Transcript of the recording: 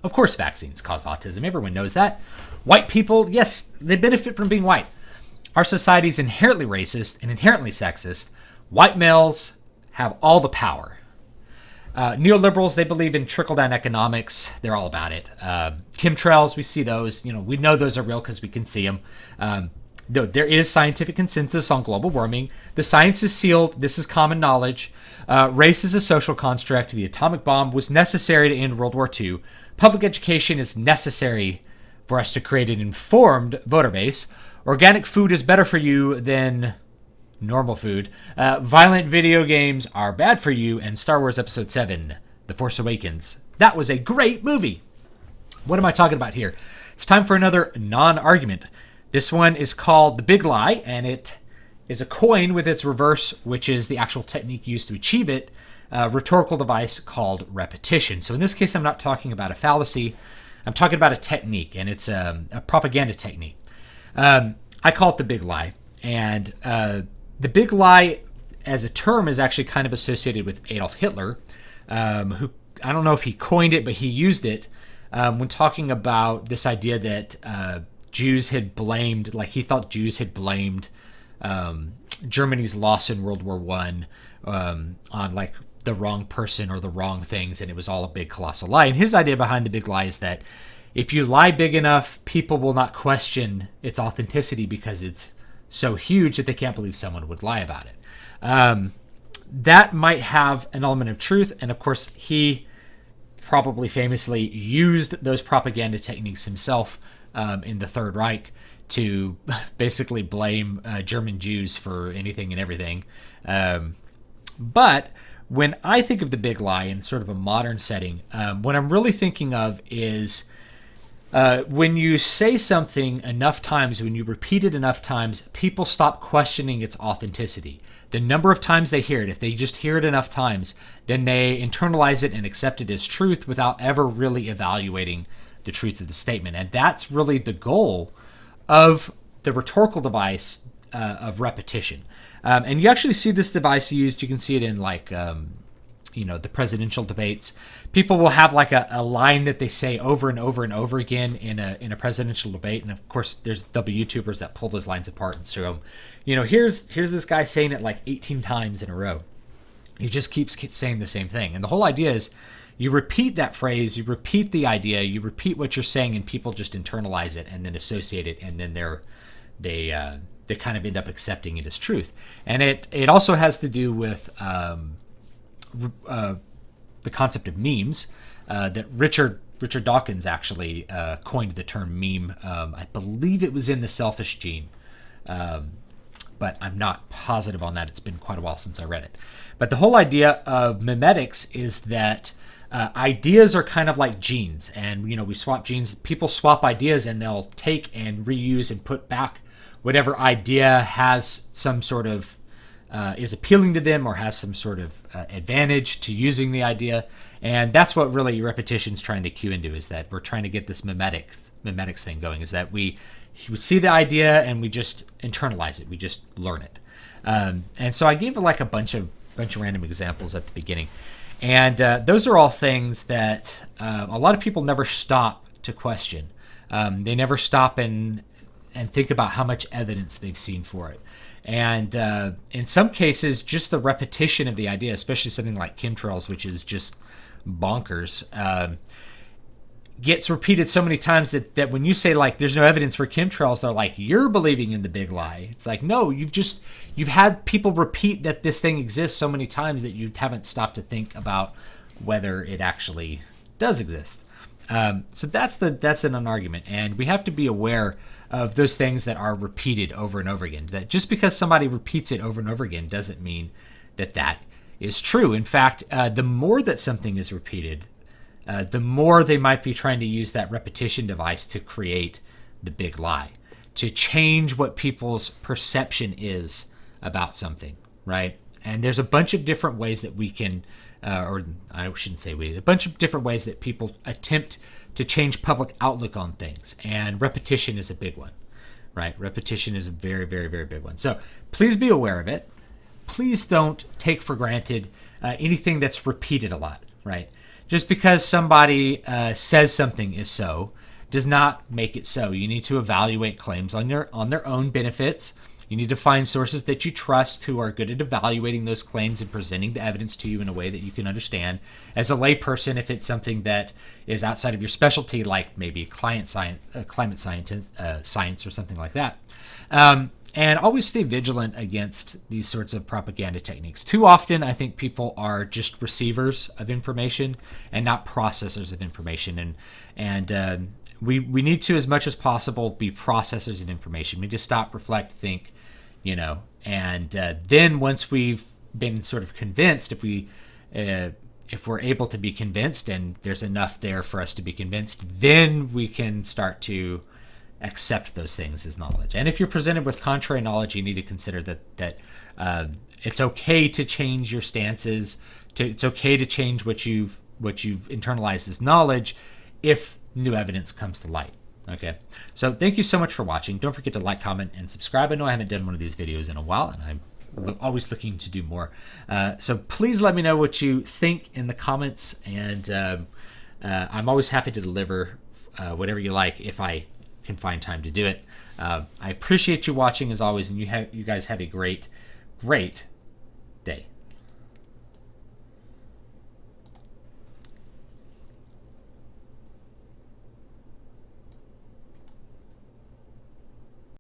Of course vaccines cause autism. Everyone knows that. White people, yes, they benefit from being white. Our society is inherently racist and inherently sexist. White males have all the power. Neoliberals, they believe in trickle-down economics. They're all about it. Chemtrails, we see those. We know those are real because we can see them. There is scientific consensus on global warming. The science is sealed. This is common knowledge. Race is a social construct. The atomic bomb was necessary to end World War II. Public education is necessary for us to create an informed voter base. Organic food is better for you than normal food. Violent video games are bad for you. And Star Wars Episode 7, The Force Awakens. That was a great movie. What am I talking about here? It's time for another non-argument. This one is called The Big Lie, and it is a coin with its reverse, which is the actual technique used to achieve it, a rhetorical device called repetition. So in this case, I'm not talking about a fallacy. I'm talking about a technique, and it's a propaganda technique. I call it the big lie. And the big lie as a term is actually kind of associated with Adolf Hitler, who, I don't know if he coined it, but he used it when talking about this idea that Jews had blamed, like he thought Jews had blamed Germany's loss in World War I on like the wrong person or the wrong things, and it was all a big colossal lie. And his idea behind the big lie is that if you lie big enough, people will not question its authenticity because it's so huge that they can't believe someone would lie about it. That might have an element of truth, and of course he probably famously used those propaganda techniques himself in the Third Reich to basically blame German Jews for anything and everything. But when I think of the big lie in sort of a modern setting, what I'm really thinking of is when you say something enough times, when you repeat it enough times, people stop questioning its authenticity. The number of times they hear it, if they just hear it enough times, then they internalize it and accept it as truth without ever really evaluating the truth of the statement. And that's really the goal of the rhetorical device of repetition. And you actually see this device used. You can see it in like, the presidential debates. People will have like a line that they say over and over and over again in a presidential debate. And of course, there'll be YouTubers that pull those lines apart and show them, here's this guy saying it like 18 times in a row. He just keeps saying the same thing. And the whole idea is you repeat that phrase, you repeat the idea, you repeat what you're saying, and people just internalize it and then associate it, and then they kind of end up accepting it as truth. And it also has to do with the concept of memes that Richard Dawkins actually coined the term meme. I believe it was in The Selfish Gene, but I'm not positive on that. It's been quite a while since I read it. But the whole idea of memetics is that ideas are kind of like genes, and we swap genes. People swap ideas, and they'll take and reuse and put back whatever idea has some sort of is appealing to them or has some sort of advantage to using the idea. And that's what really repetition's trying to cue into, is that we're trying to get this memetics thing going, is that we see the idea and we just internalize it. We just learn it. And so I gave like a bunch of random examples at the beginning. And those are all things that a lot of people never stop to question. They never stop and think about how much evidence they've seen for it. And in some cases, just the repetition of the idea, especially something like chemtrails, which is just bonkers, gets repeated so many times that when you say like there's no evidence for chemtrails, they're like, you're believing in the big lie. It's like, no, you've had people repeat that this thing exists so many times that you haven't stopped to think about whether it actually does exist. So that's an argument, and we have to be aware of those things that are repeated over and over again. That just because somebody repeats it over and over again doesn't mean that is true. In fact, the more that something is repeated, the more they might be trying to use that repetition device to create the big lie, to change what people's perception is about something, right? And there's a bunch of different ways that we can, or I shouldn't say we, a bunch of different ways that people attempt to change public outlook on things. And repetition is a big one, right? Repetition is a very, very, very big one. So please be aware of it. Please don't take for granted anything that's repeated a lot, right? Just because somebody says something is so does not make it so. You need to evaluate claims on their own benefits. You need to find sources that you trust who are good at evaluating those claims and presenting the evidence to you in a way that you can understand. As a layperson, if it's something that is outside of your specialty, like maybe climate science or something like that. And always stay vigilant against these sorts of propaganda techniques. Too often, I think people are just receivers of information and not processors of information. And we need to, as much as possible, be processors of information. We need to stop, reflect, think, and then once we've been sort of convinced, if we're able to be convinced and there's enough there for us to be convinced, then we can start to accept those things as knowledge. And if you're presented with contrary knowledge, you need to consider that it's okay to change your stances. It's okay to change what you've internalized as knowledge if new evidence comes to light. Okay, so thank you so much for watching. Don't forget to like, comment, and subscribe. I know I haven't done one of these videos in a while, and I'm always looking to do more. So please let me know what you think in the comments, and I'm always happy to deliver whatever you like if I can find time to do it. I appreciate you watching as always, and you guys have a great day.